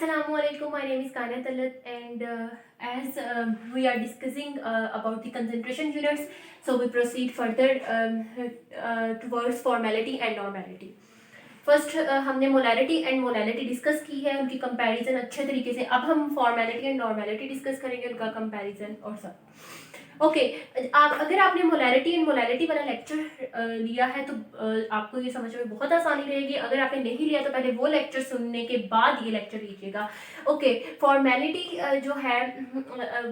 Assalamualaikum. My name is Kania Talat, and as we are discussing about the concentration units, so we proceed further towards formality and normality. First हमने molarity and molality discuss की है, उनकी comparison अच्छे तरीके से. अब हम formality and normality discuss करेंगे, उनका कंपैरिजन और सब. ओके अगर आपने मोलैरिटी एंड मोलैलिटी वाला लेक्चर लिया है तो आपको ये समझ में बहुत आसानी रहेगी. अगर आपने नहीं लिया तो पहले वो लेक्चर सुनने के बाद ये लेक्चर लीजिएगा. ओके फॉर्मेलिटी जो है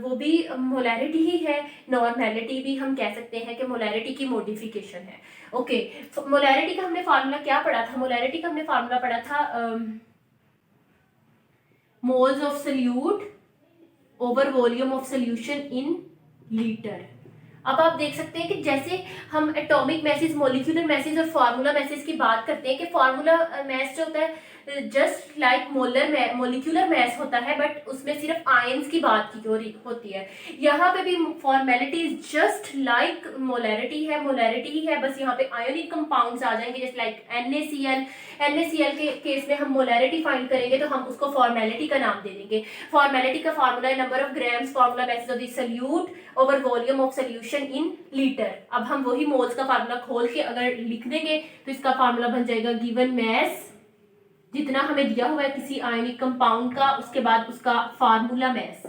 वो भी मोलैरिटी ही है. नॉर्मेलिटी भी हम कह सकते हैं कि मोलैरिटी की मॉडिफिकेशन है. ओके मोलैरिटी का हमने फार्मूला क्या पढ़ा था? मोलैरिटी का हमने फार्मूला पढ़ा था moles of solute over volume of solution in litre. अब आप देख सकते हैं कि जैसे हम एटॉमिक मैसेज, मॉलिक्यूलर मैसेज और फार्मूला मैसेज की बात करते हैं कि फार्मूला मैस जो होता है जस्ट लाइक मोलिकुलर मैस होता है, बट उसमें सिर्फ आयंस की बात की होती है. यहाँ पे भी formality is just like molarity है, मोलैरिटी ही है, बस यहाँ पे आयोनिक कंपाउंड्स आ जाएंगे जस्ट लाइक NaCl. NaCl के केस में हम मोलैरिटी फाइंड करेंगे तो हम उसको फॉर्मेलिटी का नाम दे देंगे. फॉर्मेलिटी का फार्मूला है number of grams formula basis of the solute over volume of solution in litre. अब हम वही मोल्स का फार्मूला खोल के अगर लिख देंगे तो इसका फार्मूला बन जाएगा गिवन मैस जितना हमें दिया हुआ है किसी आयनिक कंपाउंड का, उसके बाद उसका फार्मूला मैस.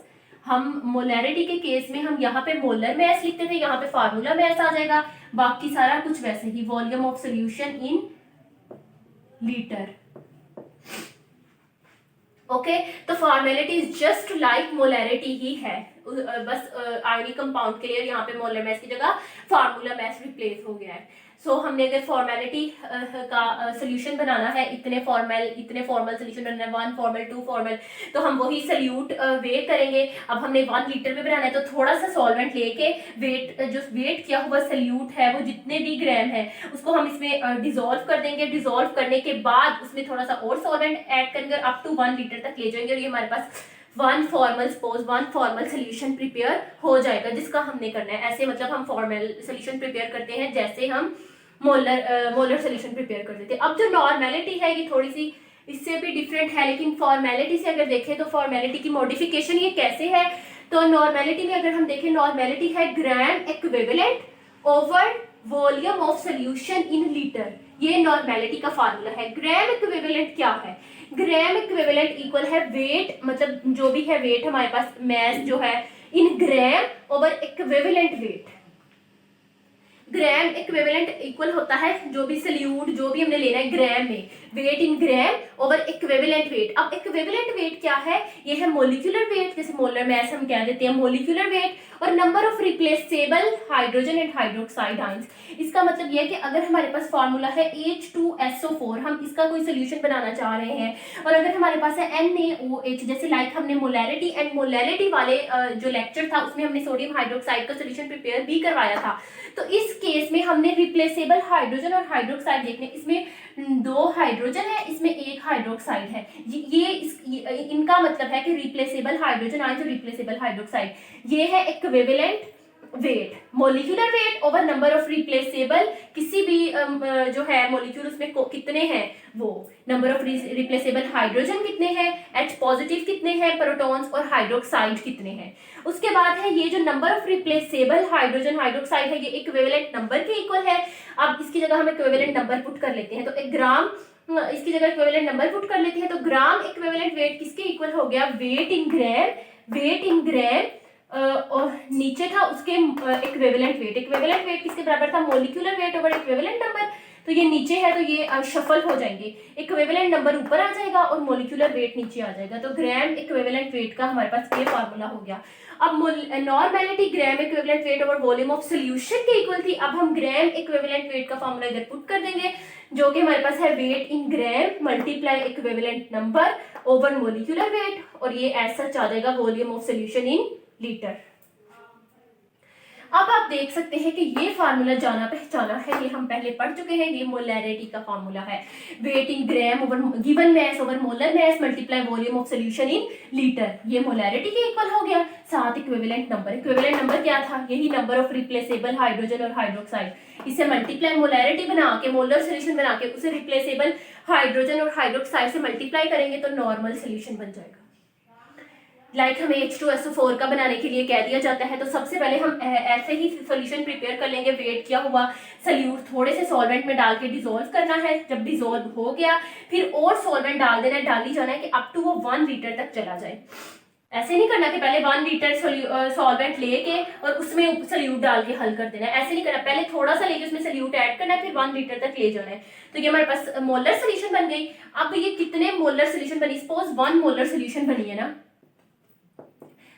हम मोलैरिटी के केस में हम यहाँ पे मोलर मैस लिखते थे, यहाँ पे फार्मूला मैस आ जाएगा. बाकी सारा कुछ वैसे ही volume of solution in litre. Okay तो formality is just like molarity ही है, बस आयनिक कंपाउंड के लिए यहाँ पे मोलर मैस की जगह फार्मूला मैस रिप्लेस हो गया है. सो हमने अगर फॉर्मेलिटी का सोल्यूशन बनाना है, इतने फॉर्मल सोल्यूशन बनाना है, 1 फॉर्मल 2 फॉर्मल, तो हम वही सोल्यूट वेट करेंगे. अब हमने 1 लीटर में बनाना है तो थोड़ा सा सॉल्वेंट लेके जो वेट किया हुआ सोल्यूट है वो जितने भी ग्राम है उसको हम इसमें डिजोल्व कर देंगे. डिजोल्व करने के बाद उसमें थोड़ा सा और सॉल्वेंट ऐड करेंगे अप टू 1 लीटर तक ले जाएंगे और ये हमारे पास 1 फॉर्मल सोल्यूशन प्रिपेयर हो जाएगा जिसका हमने करना है. ऐसे मतलब हम फॉर्मल सोल्यूशन प्रिपेयर करते हैं जैसे हम मोलर सोल्यूशन प्रिपेयर करते थे. अब जो नॉर्मेलिटी है ये थोड़ी सी इससे भी डिफरेंट है, लेकिन फॉर्मेलिटी से अगर देखें तो फॉर्मेलिटी की मॉडिफिकेशन ये कैसे है. तो नॉर्मेलिटी में अगर हम देखें, नॉर्मेलिटी है gram equivalent over volume of solution in litre. ये नॉर्मेलिटी का फार्मूला है. ग्राम इक्विवेलेंट क्या है? ग्राम इक्विवेलेंट इक्वल है वेट, मतलब जो भी है वेट हमारे पास मैस जो है in gram over equivalent weight. Gram equivalent equal होता है जो भी सोल्यूट जो भी हमने लेना है ग्राम में, wait in gram over equivalent wait. अब इक्विवेलेंट वेट क्या है? ये है मोलिकुलर वेट, जैसे मोलर मैस हम कह देते हैं मोलिकुलर वेट, और number of replaceable hydrogen and hydroxide ions. इसका मतलब यह है कि अगर हमारे पास फार्मूला है H2SO4, हम इसका कोई सोल्यूशन बनाना चाह रहे हैं, और अगर हमारे पास है NaOH, जैसे लाइक हमने मोलैरिटी एंड मोलैलिटी वाले जो लेक्चर था उसमें हमने सोडियम हाइड्रोक्साइड का सोल्यूशन प्रिपेयर भी करवाया था. तो इस केस में हमने रिप्लेसेबल हाइड्रोजन और हाइड्रोक्साइड देखने, इसमें 2 हाइड्रोजन है, इसमें 1 हाइड्रोक्साइड है. इनका मतलब है कि रिप्लेसेबल हाइड्रोजन आयंस और रिप्लेसेबल हाइड्रोक्साइड, ये है equivalent weight, molecular weight over number of replaceable, किसी भी जो है मोलिक्यूल उसमें कितने हैं, वो नंबर ऑफ रिप्लेसेबल हाइड्रोजन कितने हैं, H पॉजिटिव कितने हैं, प्रोटॉन्स और हाइड्रोक्साइड कितने हैं. उसके बाद है ये जो number of replaceable hydrogen hydroxide है ये इक्विवेलेंट नंबर के इक्वल है. अब इसकी जगह हम इक्विवेलेंट नंबर पुट कर लेते हैं, तो 1 ग्राम इसकी जगह इक्विवेलेंट नंबर पुट कर लेते हैं, तो ग्राम इक्विवेलेंट वेट किसके इक्वल हो गया? वेट इन ग्राम और नीचे था उसके इक्विवेलेंट वेट किसके बराबर था? Molecular weight over equivalent number. तो ये नीचे है तो ये शफल हो जाएंगे, इक्विवेलेंट नंबर ऊपर आ जाएगा और मोलिकुलर वेट नीचे आ जाएगा. तो ग्राम इक्विवेलेंट वेट का हमारे पास ये फार्मूला हो गया. अब normality gram equivalent weight over volume of solution के इक्वल थी. अब हम ग्राम इक्विवेलेंट वेट का फार्मूला इधर पुट कर देंगे जो कि हमारे पास है weight in gram multiply equivalent number over molecular weight, और ये एज सच आ जाएगा volume of solution in litre. अब आप देख सकते हैं कि ये फार्मूला जाना पहचाना है, ये हम पहले पढ़ चुके हैं, ये मोलैरिटी का फार्मूला है। Weight in gram over given mass over molar mass multiply volume of solution in litre, ये मोलैरिटी के इक्वल हो गया। साथ इक्विवेलेंट नंबर क्या था, यही नंबर ऑफ रिप्लेसेबल हाइड्रोजन और हाइड्रोक्साइड, इसे मल्टीप्लाई मोलैरिटी बना के मोलर सोल्यूशन बना के उसे रिप्लेसेबल हाइड्रोजन और हाइड्रोक्साइड से मल्टीप्लाई करेंगे तो नॉर्मल सोल्यूशन बन जाएगा। लाइक हमें H2SO4 का बनाने के लिए कह दिया जाता है, तो सबसे पहले हम ऐसे ही सॉल्यूशन प्रिपेयर कर लेंगे। वेट किया हुआ सल्यूट थोड़े से सॉल्वेंट में डाल के डिसॉल्व करना है। जब डिसॉल्व हो गया फिर और सॉल्वेंट डाल देना है, डाल ही जाना है कि अप टू वो 1 लीटर तक चला जाए। ऐसे नहीं करना कि पहले 1 लीटर सॉल्वेंट लेके और उसमें सल्यूट डाल के हल कर देना है, ऐसे नहीं करना। पहले थोड़ा सा लेके उसमें सल्यूट ऐड करना है, फिर 1 लीटर तक ले जाना है। तो ये हमारे पास मोलर सोल्यूशन बन गई। अब ये कितने मोलर सोल्यूशन बनी, सपोज 1 मोलर सोल्यूशन बनी है ना,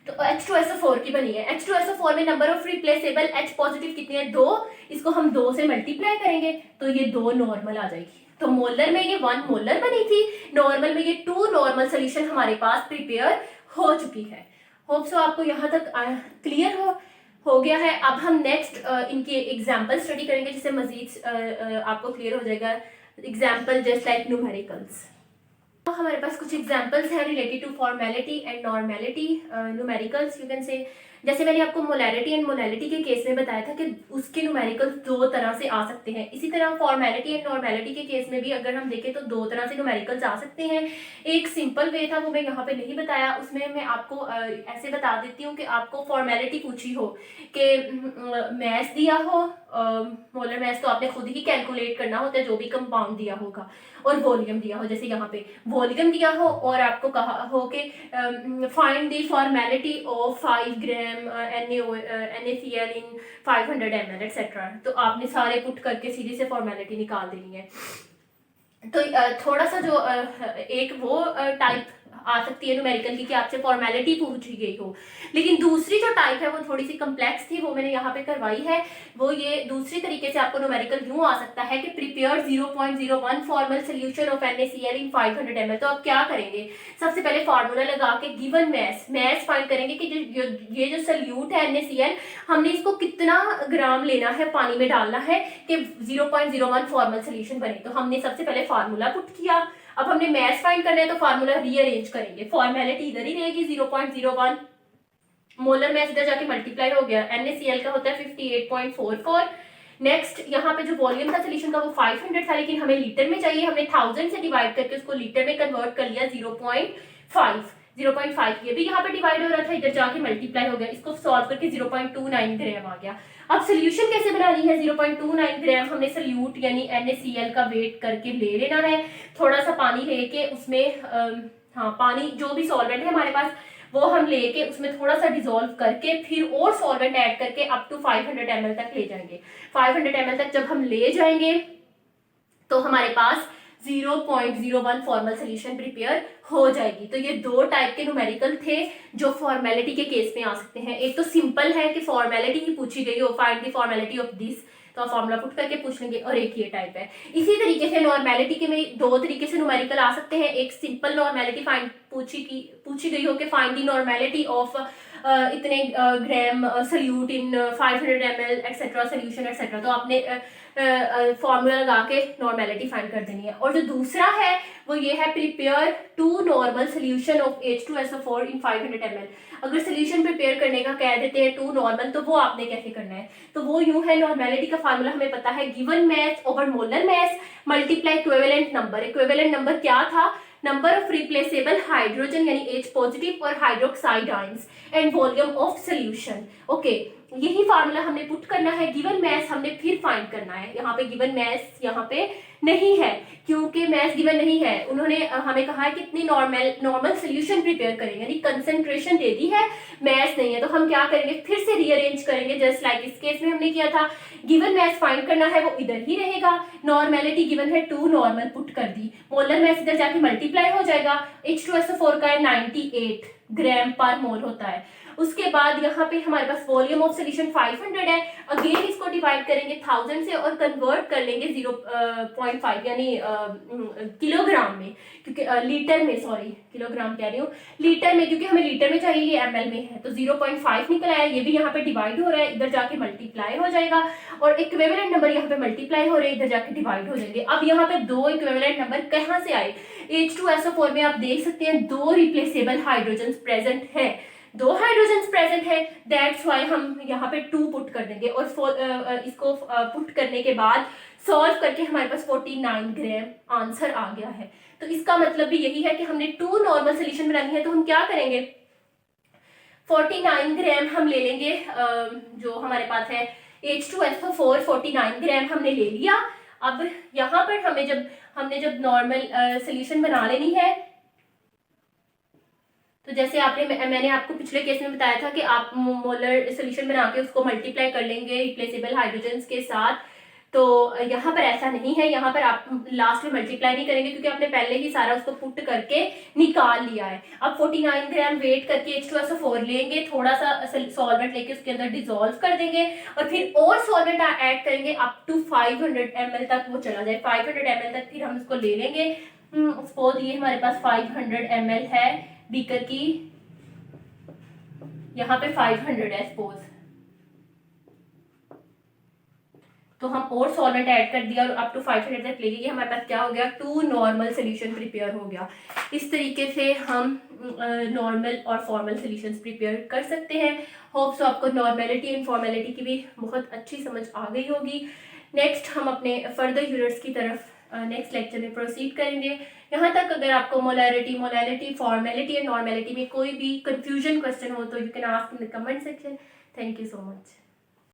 तो H2SO4 की बनी है। H2SO4 में number of replaceable H positive कितनी है, 2, इसको हम 2 से मल्टीप्लाई करेंगे तो ये 2 नॉर्मल आ जाएगी। तो मोलर में ये 1 मोलर बनी थी, नॉर्मल में ये 2 नॉर्मल सोल्यूशन हमारे पास प्रिपेयर हो चुकी है। होप सो आपको यहाँ तक क्लियर हो गया है। अब हम नेक्स्ट इनके एग्जाम्पल स्टडी करेंगे जिससे मजीद आपको क्लियर हो जाएगा। Example just like numericals. हमारे पास कुछ एग्जांपल्स हैं related to formality and normality, numericals you can say. जैसे मैंने आपको मोलैरिटी एंड मोलैलिटी के केस में बताया था कि उसके न्यूमेरिकल्स 2 तरह से आ सकते हैं। इसी तरह फॉर्मेलिटी एंड नॉर्मेलिटी के केस में भी अगर हम देखें तो 2 तरह से न्यूमेरिकल्स आ सकते हैं। एक सिंपल वे था, वो मैं यहाँ पे नहीं बताया, उसमें मैं आपको ऐसे बता देती हूँ कि आपको फॉर्मेलिटी पूछी हो कि मैस दिया हो, मोलर मैस तो आपने खुद ही कैलकुलेट करना होता है जो भी कंपाउंड दिया होगा, और वॉल्यूम दिया हो, जैसे यहाँ पे वॉल्यूम दिया हो और आपको कहा हो कि find the formality of 5 gram NaCl in 500 ml etcetera, तो आपने सारे पुट करके सीधी से फॉर्मेलिटी निकाल देनी है। तो थोड़ा सा जो एक वो टाइप आ सकती है न्यूमेरिकल की कि आपसे फॉर्मेलिटी पूछी गई हो, लेकिन दूसरी जो टाइप है वो थोड़ी सी कम्प्लेक्स थी, वो मैंने यहाँ पे करवाई है। वो ये दूसरी तरीके से आपको न्यूमेरिकल यूं आ सकता है कि prepare 0.01 formal solution of NaCl in 500 ml। तो आप क्या करेंगे, सबसे पहले फार्मूला लगा के गिवन मैस फाइंड करेंगे कि ये जो सोल्यूट है NaCl, हमने इसको कितना ग्राम लेना है, पानी में डालना है कि 0.01 फॉर्मल सोल्यूशन बने। तो हमने सबसे पहले फार्मूला पुट किया। अब हमने मैस फाइंड करना है तो फार्मूला रीअरेंज करेंगे, फॉर्मेलिटी इधर ही रहेगी 0.01, मोलर मैस इधर जाके मल्टीप्लाई हो गया, NaCl का होता है 58.44। नेक्स्ट यहाँ पे जो वॉल्यूम था सोल्यूशन का वो 500 था, लेकिन हमें लीटर में चाहिए, हमने 1000 से डिवाइड करके उसको लीटर में कन्वर्ट कर लिया 0.5 ये भी यहाँ पे डिवाइड हो रहा था, इधर जाके मल्टीप्लाई हो गया, इसको सॉल्व करके 0.29 ग्राम आ गया। अब सोल्यूशन कैसे बनानी है, 0.29 ग्राम हमने सोल्यूट यानी NaCl का वेट करके ले लेना है। थोड़ा सा पानी लेके उसमें पानी जो भी सॉल्वेंट है हमारे पास वो हम लेके उसमें थोड़ा सा डिसॉल्व करके फिर और सॉल्वेंट ऐड करके अप टू 500 ml तक ले जाएंगे। 500 ml तक जब हम ले जाएंगे तो हमारे पास 0.01 फॉर्मल सोल्यूशन प्रिपेयर हो जाएगी। तो ये 2 टाइप के न्यूमेरिकल थे जो फॉर्मेलिटी के केस में आ सकते हैं। एक तो सिंपल है कि फॉर्मेलिटी ही पूछी गई हो, find the formality of this, तो आप फॉर्मूला पुट करके पूछ लेंगे, और एक ये टाइप है। इसी तरीके से नॉर्मेलिटी के में 2 तरीके से न्यूमेरिकल आ सकते हैं। एक सिंपल नॉर्मेलिटी फाइंड पूछी गई हो कि फाइंड द नॉर्मेलिटी ऑफ इतने gram solute in 500 ml etcetera solution etcetera, तो आपने फॉर्मूला लगा के नॉर्मेलिटी फाइंड कर देनी है। और जो दूसरा है वो ये है prepare 2 normal solution of H2SO4 in 500 ml। अगर सोल्यूशन प्रिपेयर करने का कह देते हैं 2 नॉर्मल, तो वो आपने कैसे करना है, तो वो यूं है, नॉर्मेलिटी का फार्मूला हमें पता है, given mass over molar mass multiply equivalent number. Equivalent number क्या था, नंबर ऑफ रिप्लेसेबल हाइड्रोजन यानी H पॉजिटिव और hydroxide ions and volume of solution. Okay, यही फार्मूला हमने पुट करना है। गिवन मैस हमने फिर फाइंड करना है। यहाँ पे गिवन मैस यहाँ पे नहीं है, क्योंकि मैस गिवन नहीं है, उन्होंने हमें कहा है कितनी नॉर्मल सोल्यूशन प्रिपेयर करेंगे, यानी कंसंट्रेशन दे दी है, मैस नहीं है। तो हम क्या करेंगे, फिर से रीअरेंज करेंगे जस्ट लाइक इस केस में हमने किया था। गिवन मैस फाइंड करना है, वो इधर ही रहेगा। नॉर्मेलिटी गिवन है 2 नॉर्मल पुट कर दी, मोलर मैस इधर जाके मल्टीप्लाई हो जाएगा। H2SO4 का है 98, ग्राम पर मोल होता है। उसके बाद यहाँ पे हमारे पास वॉल्यूम ऑफ सोल्यूशन 500 है। अगेन इसको डिवाइड करेंगे 1000 से और कन्वर्ट कर लेंगे 0.5 यानी किलोग्राम में, क्योंकि लीटर में, सॉरी किलोग्राम कह रही हूँ, लीटर में, क्योंकि हमें लीटर में चाहिए, ये ml में है। तो 0.5 निकल आया, ये भी यहाँ पे डिवाइड हो रहा है, इधर जाके मल्टीप्लाई हो जाएगा, और इक्विवेलेंट नंबर यहाँ पे मल्टीप्लाई हो रहे हैं, इधर जाके डिवाइड हो जाएंगे। अब यहाँ पे दो इक्विवेलेंट नंबर कहाँ से आए? H2SO4 में आप देख सकते हैं दो रिप्लेसेबल हाइड्रोजन प्रेजेंट है, दो हाइड्रोजन प्रेजेंट है, दैट्स वाई हम यहाँ पे 2 पुट कर देंगे, और इसको पुट करने के बाद सॉल्व करके हमारे पास 49 ग्राम आंसर आ गया है। तो इसका मतलब भी यही है कि हमने 2 नॉर्मल सोल्यूशन बनानी है, तो हम क्या करेंगे, 49 ग्राम हम ले लेंगे, जो हमारे पास है H2SO4 49 ग्राम हमने ले लिया। अब यहाँ पर हमने जब नॉर्मल सोल्यूशन बना लेनी है, तो जैसे मैंने आपको पिछले केस में बताया था कि आप मोलर सोल्यूशन बना के उसको मल्टीप्लाई कर लेंगे रिप्लेसेबल हाइड्रोजन्स के साथ, तो यहाँ पर ऐसा नहीं है, यहाँ पर आप लास्ट में मल्टीप्लाई नहीं करेंगे, क्योंकि आपने पहले ही सारा उसको पुट करके निकाल लिया है। अब 49 ग्राम वेट करके H2SO4 लेंगे, थोड़ा सा सॉल्वेंट लेके उसके अंदर डिसॉल्व कर देंगे, और फिर और सॉल्वेंट ऐड करेंगे अप टू 500 ml तक वो चला जाए, 500 ml तक फिर हम उसको ले लेंगे। सपोज ये हमारे पास 500 ml है बीकर की, यहाँ पे 500 है सपोज, तो हम और सॉल्वेंट ऐड कर दिया और अप टू 500 तक ले गए, हमारे पास क्या हो गया, 2 नॉर्मल सोल्यूशन प्रिपेयर हो गया। इस तरीके से हम नॉर्मल और फॉर्मल सोल्यूशंस प्रिपेयर कर सकते हैं। होप सो आपको नॉर्मेलिटी एंड फॉर्मेलिटी की भी बहुत अच्छी समझ आ गई होगी। नेक्स्ट हम अपने फर्दर यूनिट्स की तरफ नेक्स्ट लेक्चर में प्रोसीड करेंगे। यहाँ तक अगर आपको मोलैरिटी, फॉर्मेलिटी एंड नॉर्मेलिटी में कोई भी कंफ्यूजन क्वेश्चन हो तो you can ask in the comment section. Thank you so much.